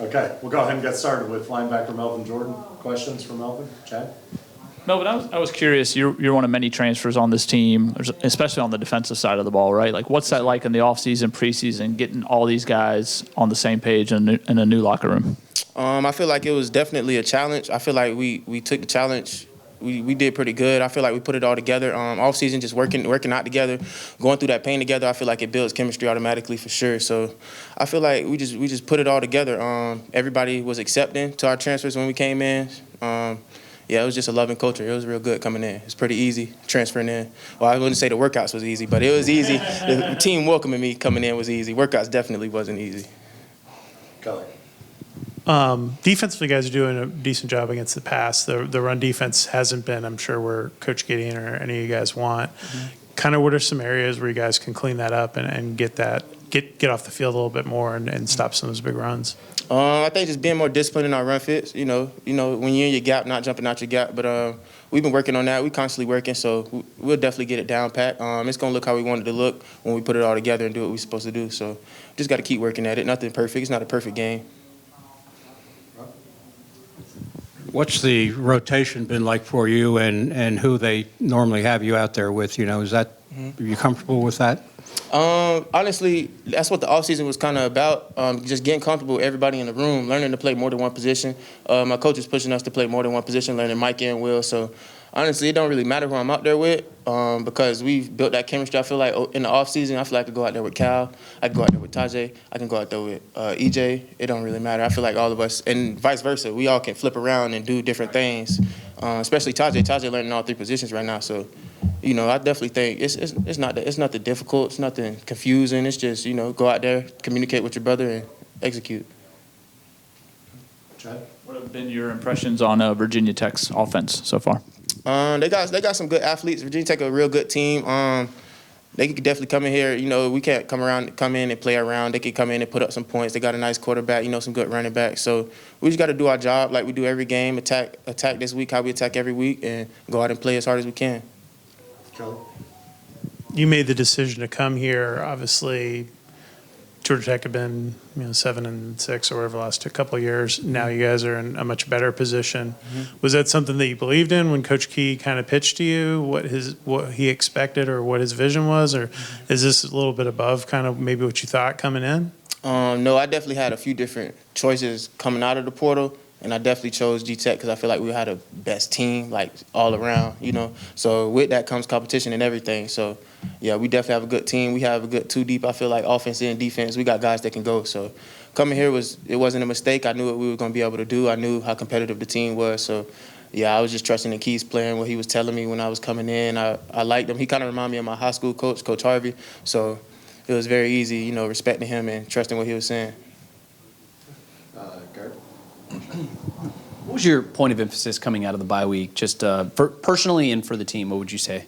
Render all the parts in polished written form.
Okay, we'll go ahead and get started with linebacker Melvin Jordan. Questions for Melvin? Chad? Melvin, I was curious. You're one of many transfers on this team, especially on the defensive side of the ball, right? Like, what's that like in the offseason, preseason, getting all these guys on the same page in a new locker room? I feel like it was definitely a challenge. I feel like we took the challenge. We did pretty good. I feel like we put it all together. Off season, just working out together, going through that pain together. I feel like it builds chemistry automatically for sure. So I feel like we just put it all together. Everybody was accepting to our transfers when we came in. Yeah, it was just a loving culture. It was real good coming in. It's pretty easy transferring in. Well, I wouldn't say the workouts was easy, but it was easy. The team welcoming me coming in was easy. Workouts definitely wasn't easy. Kelly. Defensively, guys are doing a decent job against the pass. The run defense hasn't been, I'm sure, where Coach Gideon or any of you guys want. Kind of what are some areas where you guys can clean that up and get off the field a little bit more and stop some of those big runs? I think just being more disciplined in our run fits. You know, when you're in your gap, not jumping out your gap. But we've been working on that. We're constantly working, so we'll definitely get it down pat. It's gonna look how we want it to look when we put it all together and do what we're supposed to do. So just got to keep working at it. Nothing perfect. It's not a perfect game. What's the rotation been like for you and who they normally have you out there with? You know, are you comfortable with that? Honestly, that's what the offseason was kind of about, just getting comfortable with everybody in the room, learning to play more than one position. My coach is pushing us to play more than one position, learning Mike and Will. So, honestly, it don't really matter who I'm out there with because we've built that chemistry. I feel like in the offseason, I feel like I could go out there with Cal. I can go out there with Tajay. I can go out there with EJ. It don't really matter. I feel like all of us, and vice versa, we all can flip around and do different things, especially Tajay. Tajay learning all three positions right now, so you know, I definitely think it's nothing difficult. It's nothing confusing. It's just, you know, go out there, communicate with your brother, and execute. Chad? What have been your impressions on Virginia Tech's offense so far? They got some good athletes. Virginia Tech a real good team. They could definitely come in here. You know, we can't come in and play around. They could come in and put up some points. They got a nice quarterback. You know, some good running backs. So we just got to do our job like we do every game. Attack this week how we attack every week, and go out and play as hard as we can. Kelly? You made the decision to come here. Obviously, Georgia Tech have been 7-6 or whatever the last couple of years. Now you guys are in a much better position. Was that something that you believed in when Coach Key kind of pitched to you what he expected or what his vision was, or is this a little bit above kind of maybe what you thought coming in? No, I definitely had a few different choices coming out of the portal. And I definitely chose G-Tech because I feel like we had a best team, like, all around, you know. So with that comes competition and everything. So, yeah, we definitely have a good team. We have a good two deep, I feel like, offense and defense. We got guys that can go. So coming here wasn't a mistake. I knew what we were going to be able to do. I knew how competitive the team was. So, yeah, I was just trusting in Key's plan, what he was telling me when I was coming in. I liked him. He kind of reminded me of my high school coach, Coach Harvey. So it was very easy, you know, respecting him and trusting what he was saying. Gert? What was your point of emphasis coming out of the bye week, just personally and for the team? What would you say?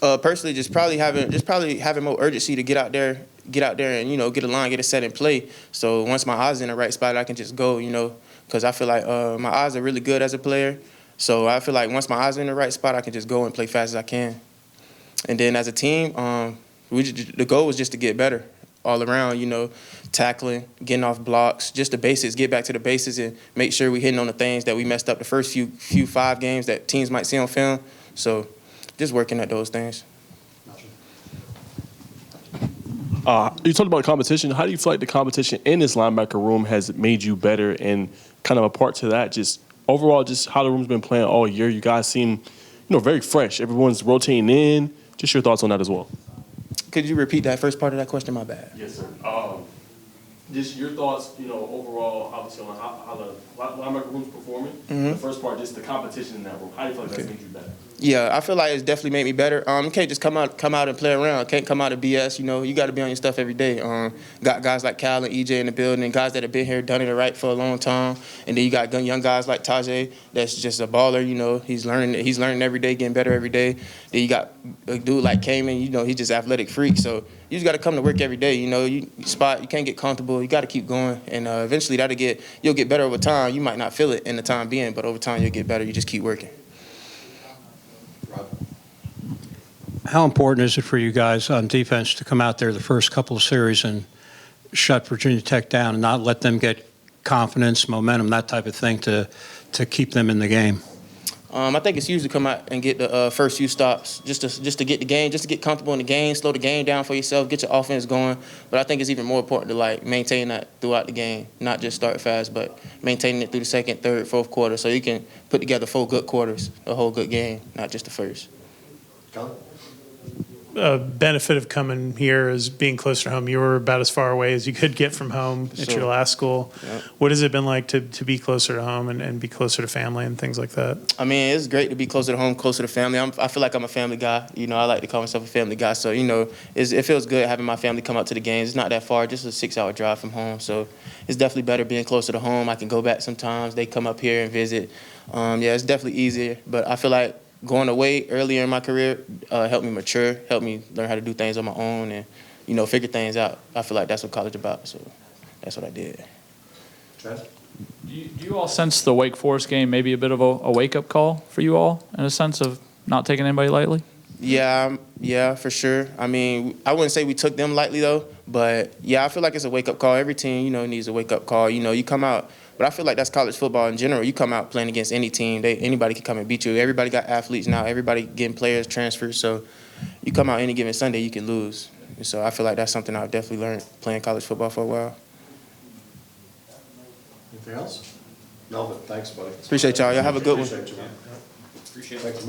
Personally, just probably having more urgency to get out there and, you know, get a line, get a set and play. So once my eyes in the right spot, I can just go, you know, because I feel like my eyes are really good as a player. So I feel like once my eyes are in the right spot, I can just go and play fast as I can. And then as a team, the goal was just to get better all around, you know, tackling, getting off blocks, just the basics, get back to the basics and make sure we're hitting on the things that we messed up the first few 5 games that teams might see on film. So just working at those things. You talked about competition. How do you feel like the competition in this linebacker room has made you better? And kind of a part to that, just overall, just how the room's been playing all year. You guys seem, you know, very fresh. Everyone's rotating in. Just your thoughts on that as well. Could you repeat that first part of that question? My bad. Yes, sir. Just your thoughts, you know, overall, obviously, on how the linebacker room's performing. The first part, just the competition in that room. How do you feel like that's made you better? Yeah, I feel like it's definitely made me better. You can't just come out and play around. Can't come out and BS. You know, you got to be on your stuff every day. Got guys like Cal and EJ in the building, and guys that have been here, done it right for a long time. And then you got young guys like Tajay, that's just a baller. You know, he's learning every day, getting better every day. Then you got a dude like Kamen. You know, he's just athletic freak. So you just got to come to work every day. You know, you can't get comfortable. You got to keep going, and eventually you'll get better over time. You might not feel it in the time being, but over time you'll get better. You just keep working. How important is it for you guys on defense to come out there the first couple of series and shut Virginia Tech down and not let them get confidence, momentum, that type of thing to keep them in the game? I think it's huge to come out and get the first few stops, just to get the game, just to get comfortable in the game, slow the game down for yourself, get your offense going. But I think it's even more important to like maintain that throughout the game, not just start fast, but maintaining it through the second, third, fourth quarter, so you can put together 4 good quarters, a whole good game, not just the first. Colin? A benefit of coming here is being closer to home. You were about as far away as you could get from home at Sure. your last school. Yep. What has it been like to be closer to home and be closer to family and things like that? I mean, it's great to be closer to home, closer to family. I feel like I'm a family guy. You know, I like to call myself a family guy. So, you know, it feels good having my family come out to the games. It's not that far, just a 6-hour drive from home. So it's definitely better being closer to home. I can go back sometimes. They come up here and visit. Yeah, it's definitely easier. But I feel like going away earlier in my career helped me mature, helped me learn how to do things on my own and, you know, figure things out. I feel like that's what college is about. So that's what I did. Trent? Do you all sense the Wake Forest game maybe a bit of a wake-up call for you all in a sense of not taking anybody lightly? Yeah, for sure. I mean, I wouldn't say we took them lightly, though. But, yeah, I feel like it's a wake-up call. Every team, you know, needs a wake-up call. You know, you come out. But I feel like that's college football in general. You come out playing against any team. Anybody can come and beat you. Everybody got athletes now. Everybody getting players transferred. So you come out any given Sunday, you can lose. And so I feel like that's something I've definitely learned playing college football for a while. Anything else? Melvin, thanks, buddy. Appreciate y'all. Y'all have a good one. Appreciate you, man. Appreciate it. Thanks.